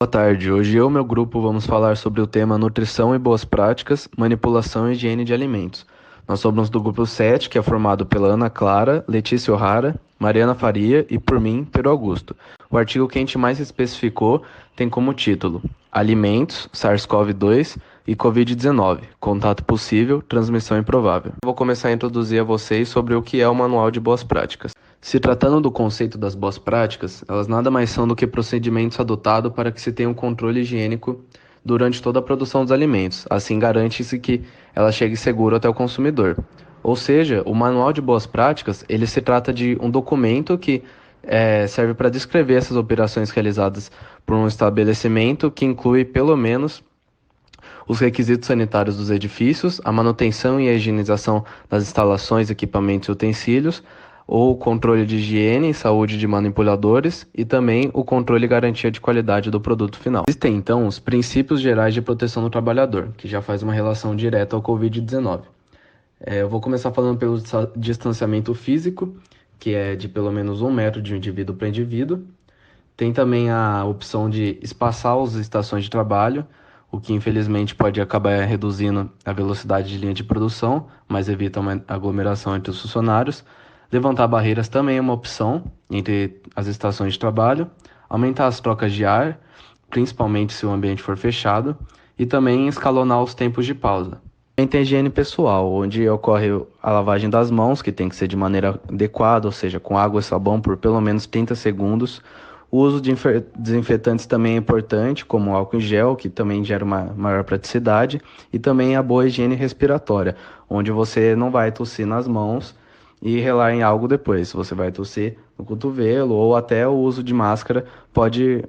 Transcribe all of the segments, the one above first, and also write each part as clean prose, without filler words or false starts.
Boa tarde, hoje eu e meu grupo vamos falar sobre o tema nutrição e boas práticas, manipulação e higiene de alimentos. Nós somos do grupo 7, que é formado pela Ana Clara, Letícia O'Hara, Mariana Faria e por mim, Pedro Augusto. O artigo que a gente mais especificou tem como título Alimentos, SARS-CoV-2 e Covid-19, contato possível, transmissão improvável. Vou começar a introduzir a vocês sobre o que é o Manual de Boas Práticas. Se tratando do conceito das boas práticas, elas nada mais são do que procedimentos adotados para que se tenha um controle higiênico durante toda a produção dos alimentos. Assim, garante-se que ela chegue seguro até o consumidor. Ou seja, o Manual de Boas Práticas, ele se trata de um documento que serve para descrever essas operações realizadas por um estabelecimento que inclui, pelo menos, os requisitos sanitários dos edifícios, a manutenção e a higienização das instalações, equipamentos e utensílios, ou controle de higiene e saúde de manipuladores e também o controle e garantia de qualidade do produto final. Existem então os princípios gerais de proteção do trabalhador, que já faz uma relação direta ao Covid-19. Eu vou começar falando pelo distanciamento físico, que é de pelo menos 1 metro de um indivíduo para indivíduo. Tem também a opção de espaçar as estações de trabalho, o que infelizmente pode acabar reduzindo a velocidade de linha de produção, mas evita uma aglomeração entre os funcionários. Levantar barreiras também é uma opção entre as estações de trabalho, aumentar as trocas de ar, principalmente se o ambiente for fechado, e também escalonar os tempos de pausa. Também tem a higiene pessoal, onde ocorre a lavagem das mãos, que tem que ser de maneira adequada, ou seja, com água e sabão por pelo menos 30 segundos. O uso de desinfetantes também é importante, como o álcool em gel, que também gera uma maior praticidade, e também a boa higiene respiratória, onde você não vai tossir nas mãos e relar em algo depois. Você vai tossir no cotovelo ou até o uso de máscara pode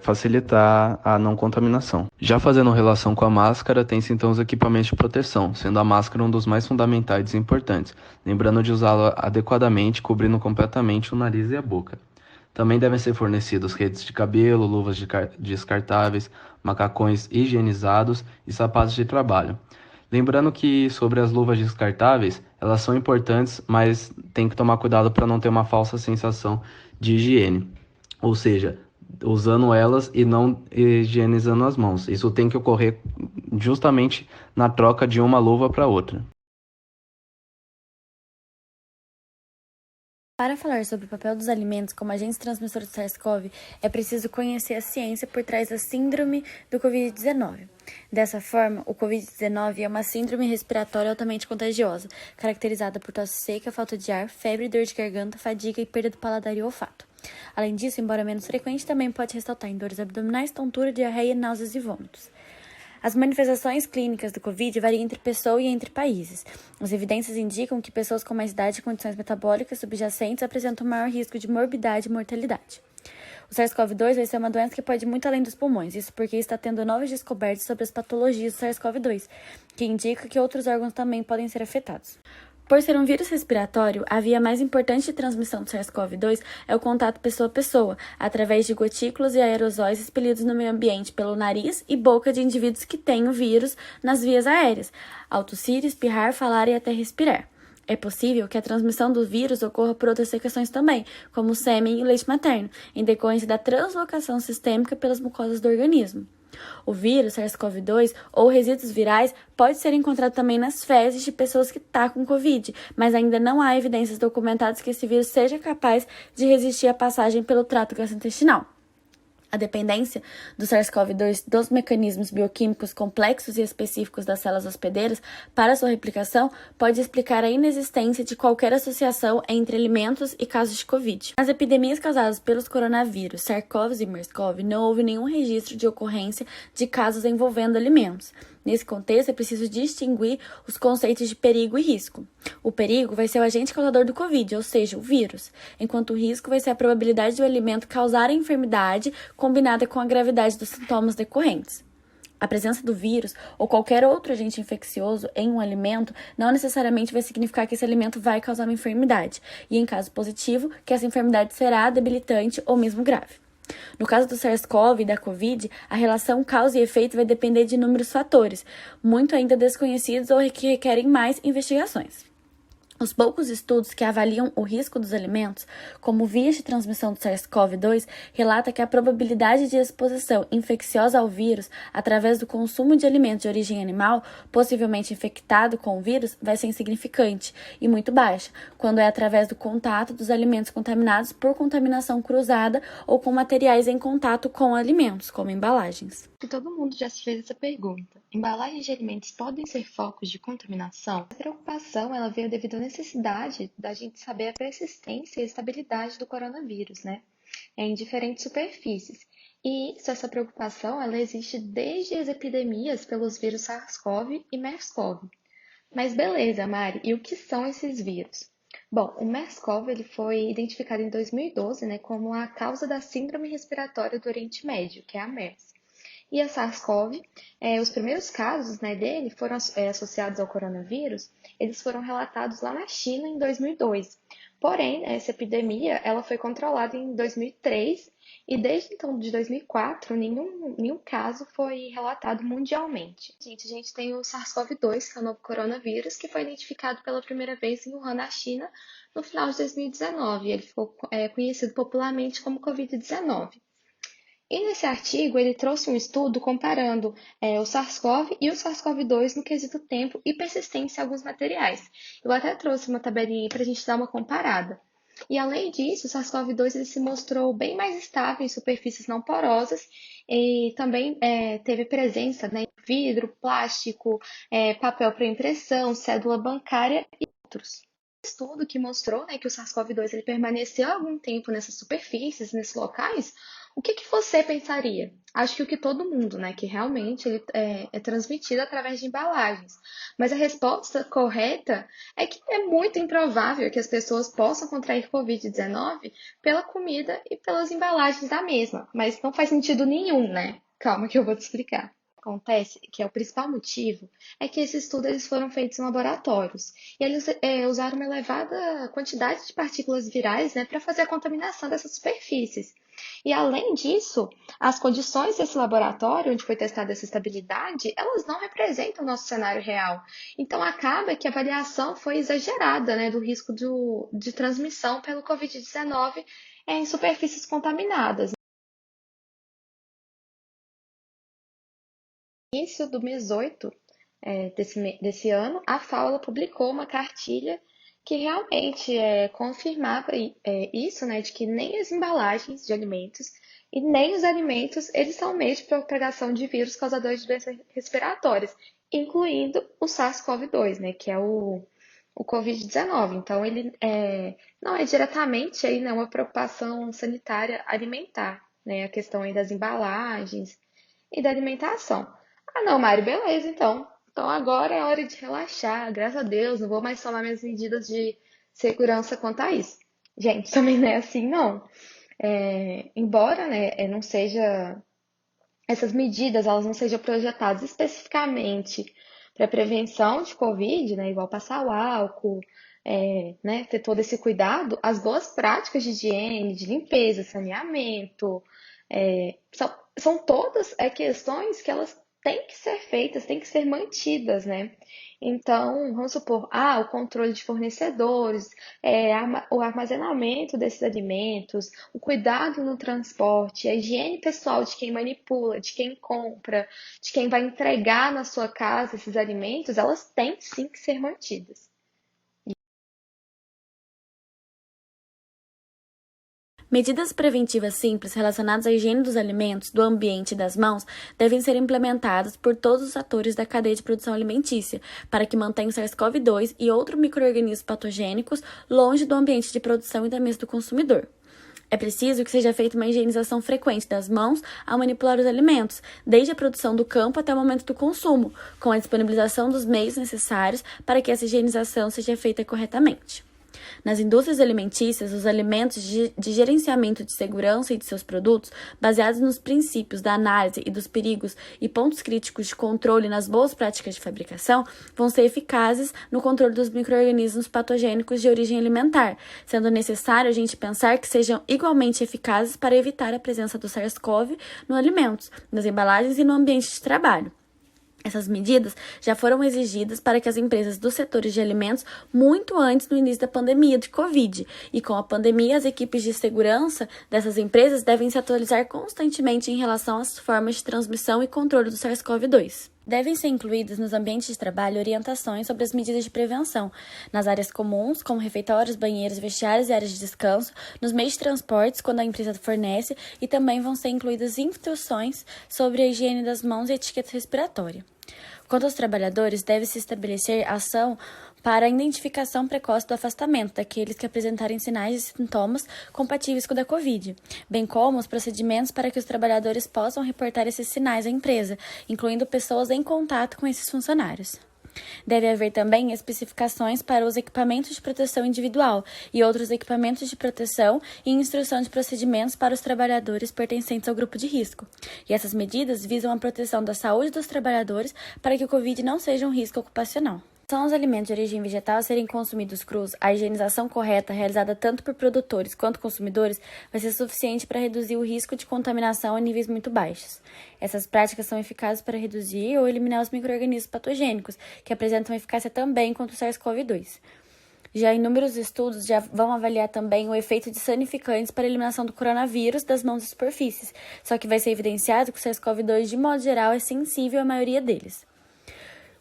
facilitar a não contaminação. Já fazendo relação com a máscara, tem-se então os equipamentos de proteção, sendo a máscara um dos mais fundamentais e importantes, lembrando de usá-la adequadamente, cobrindo completamente o nariz e a boca. Também devem ser fornecidos redes de cabelo, luvas descartáveis, macacões higienizados e sapatos de trabalho. Lembrando que sobre as luvas descartáveis, elas são importantes, mas tem que tomar cuidado para não ter uma falsa sensação de higiene. Ou seja, usando elas e não higienizando as mãos. Isso tem que ocorrer justamente na troca de uma luva para outra. Para falar sobre o papel dos alimentos como agentes transmissores do SARS-CoV, é preciso conhecer a ciência por trás da síndrome do Covid-19. Dessa forma, o Covid-19 é uma síndrome respiratória altamente contagiosa, caracterizada por tosse seca, falta de ar, febre, dor de garganta, fadiga e perda do paladar e olfato. Além disso, embora menos frequente, também pode ressaltar em dores abdominais, tontura, diarreia, náuseas e vômitos. As manifestações clínicas do Covid variam entre pessoa e entre países. As evidências indicam que pessoas com mais idade e condições metabólicas subjacentes apresentam maior risco de morbidade e mortalidade. O SARS-CoV-2 vai ser uma doença que pode ir muito além dos pulmões, isso porque está tendo novas descobertas sobre as patologias do SARS-CoV-2, que indica que outros órgãos também podem ser afetados. Por ser um vírus respiratório, a via mais importante de transmissão do SARS-CoV-2 é o contato pessoa a pessoa, através de gotículas e aerosóis expelidos no meio ambiente pelo nariz e boca de indivíduos que têm o vírus nas vias aéreas, ao tossir, espirrar, falar e até respirar. É possível que a transmissão do vírus ocorra por outras secreções também, como o sêmen e o leite materno, em decorrência da translocação sistêmica pelas mucosas do organismo. O vírus SARS-CoV-2 ou resíduos virais pode ser encontrado também nas fezes de pessoas que estão com Covid, mas ainda não há evidências documentadas que esse vírus seja capaz de resistir à passagem pelo trato gastrointestinal. A dependência do SARS-CoV-2 dos mecanismos bioquímicos complexos e específicos das células hospedeiras para sua replicação pode explicar a inexistência de qualquer associação entre alimentos e casos de Covid. Nas epidemias causadas pelos coronavírus SARS-CoV e MERS-CoV, não houve nenhum registro de ocorrência de casos envolvendo alimentos. Nesse contexto, é preciso distinguir os conceitos de perigo e risco. O perigo vai ser o agente causador do Covid, ou seja, o vírus, enquanto o risco vai ser a probabilidade do alimento causar a enfermidade combinada com a gravidade dos sintomas decorrentes. A presença do vírus ou qualquer outro agente infeccioso em um alimento não necessariamente vai significar que esse alimento vai causar uma enfermidade, e em caso positivo, que essa enfermidade será debilitante ou mesmo grave. No caso do SARS-CoV e da Covid, a relação causa e efeito vai depender de inúmeros fatores, muito ainda desconhecidos ou que requerem mais investigações. Os poucos estudos que avaliam o risco dos alimentos como vias de transmissão do SARS-CoV-2 relata que a probabilidade de exposição infecciosa ao vírus através do consumo de alimentos de origem animal, possivelmente infectado com o vírus, vai ser insignificante e muito baixa, quando é através do contato dos alimentos contaminados por contaminação cruzada ou com materiais em contato com alimentos, como embalagens. Todo mundo já se fez essa pergunta. Embalagens de alimentos podem ser focos de contaminação? A preocupação ela veio devido à necessidade da gente saber a persistência e a estabilidade do coronavírus, né? Em diferentes superfícies. E essa preocupação ela existe desde as epidemias pelos vírus SARS-CoV e MERS-CoV. Mas beleza, Mari, e o que são esses vírus? Bom, o MERS-CoV ele foi identificado em 2012, né, como a causa da síndrome respiratória do Oriente Médio, que é a MERS. E a SARS-CoV, os primeiros casos, né, dele foram associados ao coronavírus, eles foram relatados lá na China em 2002. Porém, essa epidemia ela foi controlada em 2003 e desde então, de 2004, nenhum caso foi relatado mundialmente. A gente tem o SARS-CoV-2, que é o novo coronavírus, que foi identificado pela primeira vez em Wuhan, na China, no final de 2019. Ele ficou conhecido popularmente como Covid-19. E nesse artigo, ele trouxe um estudo comparando o SARS-CoV e o SARS-CoV-2 no quesito tempo e persistência em alguns materiais. Eu até trouxe uma tabelinha para a gente dar uma comparada. E além disso, o SARS-CoV-2 ele se mostrou bem mais estável em superfícies não porosas e também teve presença, né, em vidro, plástico, papel para impressão, cédula bancária e outros. Estudo que mostrou, né, que o SARS-CoV-2 ele permaneceu algum tempo nessas superfícies, nesses locais, o que você pensaria? Acho que o que todo mundo, né, que realmente ele é transmitido através de embalagens. Mas a resposta correta é que é muito improvável que as pessoas possam contrair Covid-19 pela comida e pelas embalagens da mesma. Mas não faz sentido nenhum, né? Calma que eu vou te explicar. Acontece que o principal motivo é que esses estudos eles foram feitos em laboratórios e eles usaram uma elevada quantidade de partículas virais, né, para fazer a contaminação dessas superfícies. E além disso, as condições desse laboratório, onde foi testada essa estabilidade, elas não representam o nosso cenário real. Então acaba que a avaliação foi exagerada, né, do risco de transmissão pelo Covid-19 em superfícies contaminadas. No início do mês 8 desse ano, a FAO publicou uma cartilha que realmente confirmava isso, né, de que nem as embalagens de alimentos e nem os alimentos, eles são meios de propagação de vírus causadores de doenças respiratórias, incluindo o SARS-CoV-2, né, que é o Covid-19. Então, ele não é diretamente aí, né, uma preocupação sanitária alimentar, né, a questão aí das embalagens e da alimentação. Ah, não, Mari, beleza, então. Então agora é hora de relaxar, graças a Deus, não vou mais tomar minhas medidas de segurança quanto a isso. Gente, também não é assim, não. Embora, né, não seja, essas medidas, elas não sejam projetadas especificamente para prevenção de Covid, né, igual passar o álcool, né, ter todo esse cuidado, as boas práticas de higiene, de limpeza, saneamento, são todas questões que elas têm que ser feitas, têm que ser mantidas, né? Então, vamos supor, o controle de fornecedores, o armazenamento desses alimentos, o cuidado no transporte, a higiene pessoal de quem manipula, de quem compra, de quem vai entregar na sua casa esses alimentos, elas têm sim que ser mantidas. Medidas preventivas simples relacionadas à higiene dos alimentos, do ambiente e das mãos devem ser implementadas por todos os atores da cadeia de produção alimentícia, para que mantenham o SARS-CoV-2 e outros micro-organismos patogênicos longe do ambiente de produção e da mesa do consumidor. É preciso que seja feita uma higienização frequente das mãos ao manipular os alimentos, desde a produção do campo até o momento do consumo, com a disponibilização dos meios necessários para que essa higienização seja feita corretamente. Nas indústrias alimentícias, os alimentos de gerenciamento de segurança e de seus produtos, baseados nos princípios da análise e dos perigos e pontos críticos de controle nas boas práticas de fabricação, vão ser eficazes no controle dos micro-organismos patogênicos de origem alimentar, sendo necessário a gente pensar que sejam igualmente eficazes para evitar a presença do SARS-CoV nos alimentos, nas embalagens e no ambiente de trabalho. Essas medidas já foram exigidas para que as empresas dos setores de alimentos muito antes do início da pandemia de Covid. E com a pandemia, as equipes de segurança dessas empresas devem se atualizar constantemente em relação às formas de transmissão e controle do SARS-CoV-2. Devem ser incluídas nos ambientes de trabalho orientações sobre as medidas de prevenção, nas áreas comuns, como refeitórios, banheiros, vestiários e áreas de descanso, nos meios de transportes, quando a empresa fornece, e também vão ser incluídas instruções sobre a higiene das mãos e etiqueta respiratória. Quanto aos trabalhadores, deve-se estabelecer ação para a identificação precoce do afastamento daqueles que apresentarem sinais e sintomas compatíveis com o da Covid, bem como os procedimentos para que os trabalhadores possam reportar esses sinais à empresa, incluindo pessoas em contato com esses funcionários. Deve haver também especificações para os equipamentos de proteção individual e outros equipamentos de proteção e instrução de procedimentos para os trabalhadores pertencentes ao grupo de risco. E essas medidas visam a proteção da saúde dos trabalhadores para que o Covid não seja um risco ocupacional. São os alimentos de origem vegetal a serem consumidos crus, a higienização correta, realizada tanto por produtores quanto consumidores, vai ser suficiente para reduzir o risco de contaminação a níveis muito baixos. Essas práticas são eficazes para reduzir ou eliminar os micro-organismos patogênicos, que apresentam eficácia também contra o SARS-CoV-2. Já inúmeros estudos já vão avaliar também o efeito de sanificantes para a eliminação do coronavírus das mãos e superfícies, só que vai ser evidenciado que o SARS-CoV-2, de modo geral, é sensível à maioria deles.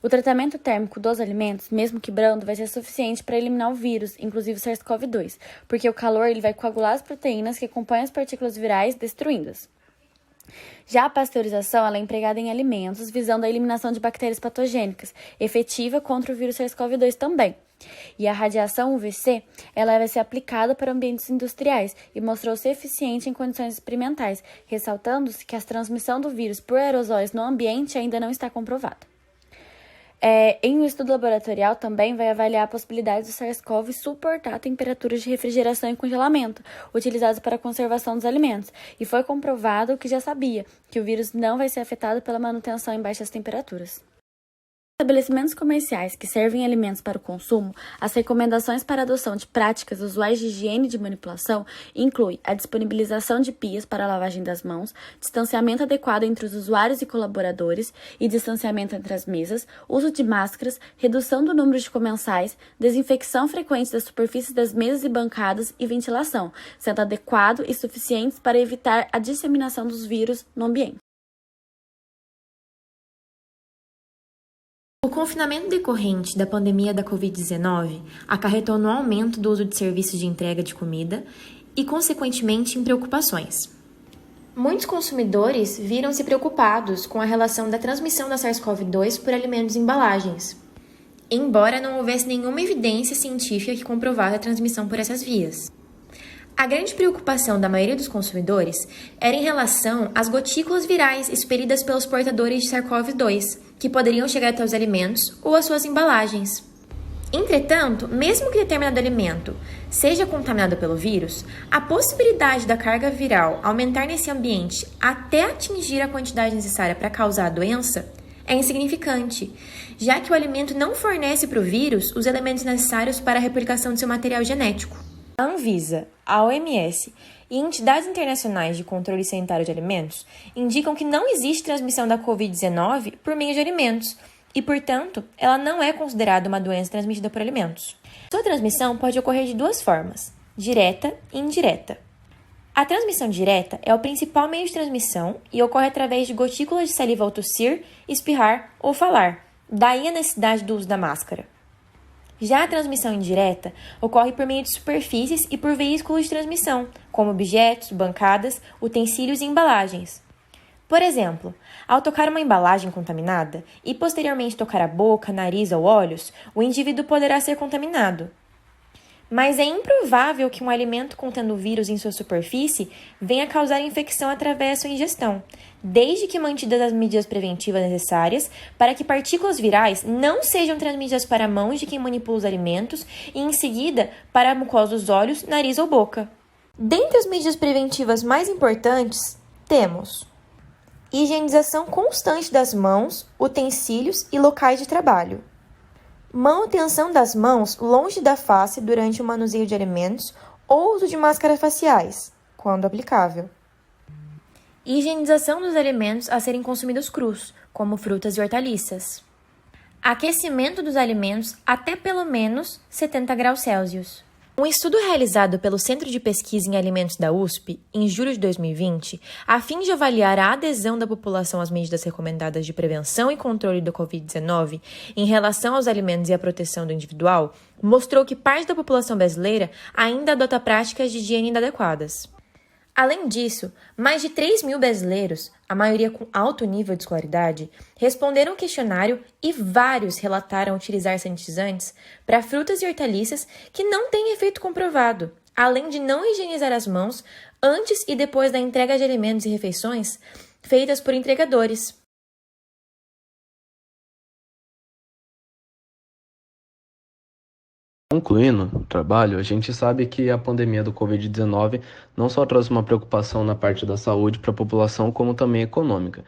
O tratamento térmico dos alimentos, mesmo que brando, vai ser suficiente para eliminar o vírus, inclusive o SARS-CoV-2, porque o calor ele vai coagular as proteínas que acompanham as partículas virais, destruindo-as. Já a pasteurização ela é empregada em alimentos, visando a eliminação de bactérias patogênicas, efetiva contra o vírus SARS-CoV-2 também. E a radiação UVC ela vai ser aplicada para ambientes industriais e mostrou-se eficiente em condições experimentais, ressaltando-se que a transmissão do vírus por aerosóis no ambiente ainda não está comprovada. Em um estudo laboratorial também vai avaliar a possibilidade do SARS-CoV suportar temperaturas de refrigeração e congelamento, utilizadas para a conservação dos alimentos, e foi comprovado o que já sabia, que o vírus não vai ser afetado pela manutenção em baixas temperaturas. Estabelecimentos comerciais que servem alimentos para o consumo, as recomendações para a adoção de práticas usuais de higiene e de manipulação incluem a disponibilização de pias para a lavagem das mãos, distanciamento adequado entre os usuários e colaboradores e distanciamento entre as mesas, uso de máscaras, redução do número de comensais, desinfecção frequente das superfícies das mesas e bancadas e ventilação, sendo adequado e suficientes para evitar a disseminação dos vírus no ambiente. O confinamento decorrente da pandemia da Covid-19 acarretou no aumento do uso de serviços de entrega de comida e, consequentemente, em preocupações. Muitos consumidores viram-se preocupados com a relação da transmissão da SARS-CoV-2 por alimentos e embalagens, embora não houvesse nenhuma evidência científica que comprovasse a transmissão por essas vias. A grande preocupação da maioria dos consumidores era em relação às gotículas virais expelidas pelos portadores de SARS-CoV-2, que poderiam chegar até os alimentos ou às suas embalagens. Entretanto, mesmo que determinado alimento seja contaminado pelo vírus, a possibilidade da carga viral aumentar nesse ambiente até atingir a quantidade necessária para causar a doença é insignificante, já que o alimento não fornece para o vírus os elementos necessários para a replicação de seu material genético. A Anvisa, a OMS e entidades internacionais de controle sanitário de alimentos indicam que não existe transmissão da Covid-19 por meio de alimentos e, portanto, ela não é considerada uma doença transmitida por alimentos. Sua transmissão pode ocorrer de duas formas, direta e indireta. A transmissão direta é o principal meio de transmissão e ocorre através de gotículas de saliva ao tossir, espirrar ou falar, daí a necessidade do uso da máscara. Já a transmissão indireta ocorre por meio de superfícies e por veículos de transmissão, como objetos, bancadas, utensílios e embalagens. Por exemplo, ao tocar uma embalagem contaminada e posteriormente tocar a boca, nariz ou olhos, o indivíduo poderá ser contaminado. Mas é improvável que um alimento contendo vírus em sua superfície venha causar infecção através da sua ingestão, desde que mantidas as medidas preventivas necessárias para que partículas virais não sejam transmitidas para mãos de quem manipula os alimentos e, em seguida, para a mucosa dos olhos, nariz ou boca. Dentre as medidas preventivas mais importantes, temos higienização constante das mãos, utensílios e locais de trabalho. Manutenção das mãos longe da face durante o manuseio de alimentos ou uso de máscaras faciais, quando aplicável. e higienização dos alimentos a serem consumidos crus, como frutas e hortaliças. Aquecimento dos alimentos até pelo menos 70 graus Celsius. Um estudo realizado pelo Centro de Pesquisa em Alimentos da USP, em julho de 2020, a fim de avaliar a adesão da população às medidas recomendadas de prevenção e controle do Covid-19 em relação aos alimentos e à proteção do individual, mostrou que parte da população brasileira ainda adota práticas de higiene inadequadas. Além disso, mais de 3 mil brasileiros, a maioria com alto nível de escolaridade, responderam ao questionário e vários relataram utilizar sanitizantes para frutas e hortaliças que não têm efeito comprovado, além de não higienizar as mãos antes e depois da entrega de alimentos e refeições feitas por entregadores. Concluindo o trabalho, a gente sabe que a pandemia do Covid-19 não só trouxe uma preocupação na parte da saúde para a população, como também econômica.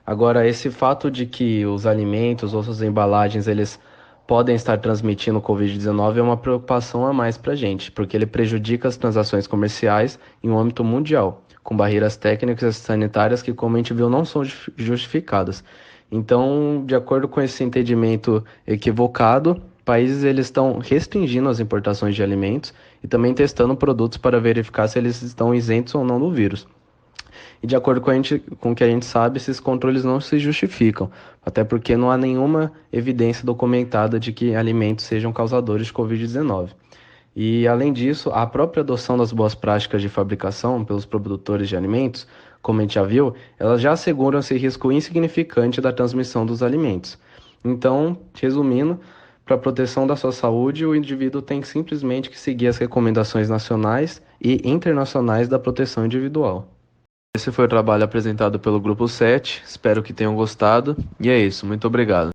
Agora, esse fato de que os alimentos ou suas embalagens eles podem estar transmitindo o Covid-19 é uma preocupação a mais para a gente, porque ele prejudica as transações comerciais em um âmbito mundial, com barreiras técnicas e sanitárias que, como a gente viu, não são justificadas. Então, de acordo com esse entendimento equivocado, países eles estão restringindo as importações de alimentos e também testando produtos para verificar se eles estão isentos ou não do vírus. E de acordo com o que a gente sabe, esses controles não se justificam, até porque não há nenhuma evidência documentada de que alimentos sejam causadores de Covid-19. E, além disso, a própria adoção das boas práticas de fabricação pelos produtores de alimentos, como a gente já viu, elas já asseguram esse risco insignificante da transmissão dos alimentos. Então, resumindo, para a proteção da sua saúde, o indivíduo tem simplesmente que seguir as recomendações nacionais e internacionais da proteção individual. Esse foi o trabalho apresentado pelo Grupo 7, espero que tenham gostado, e é isso, muito obrigado.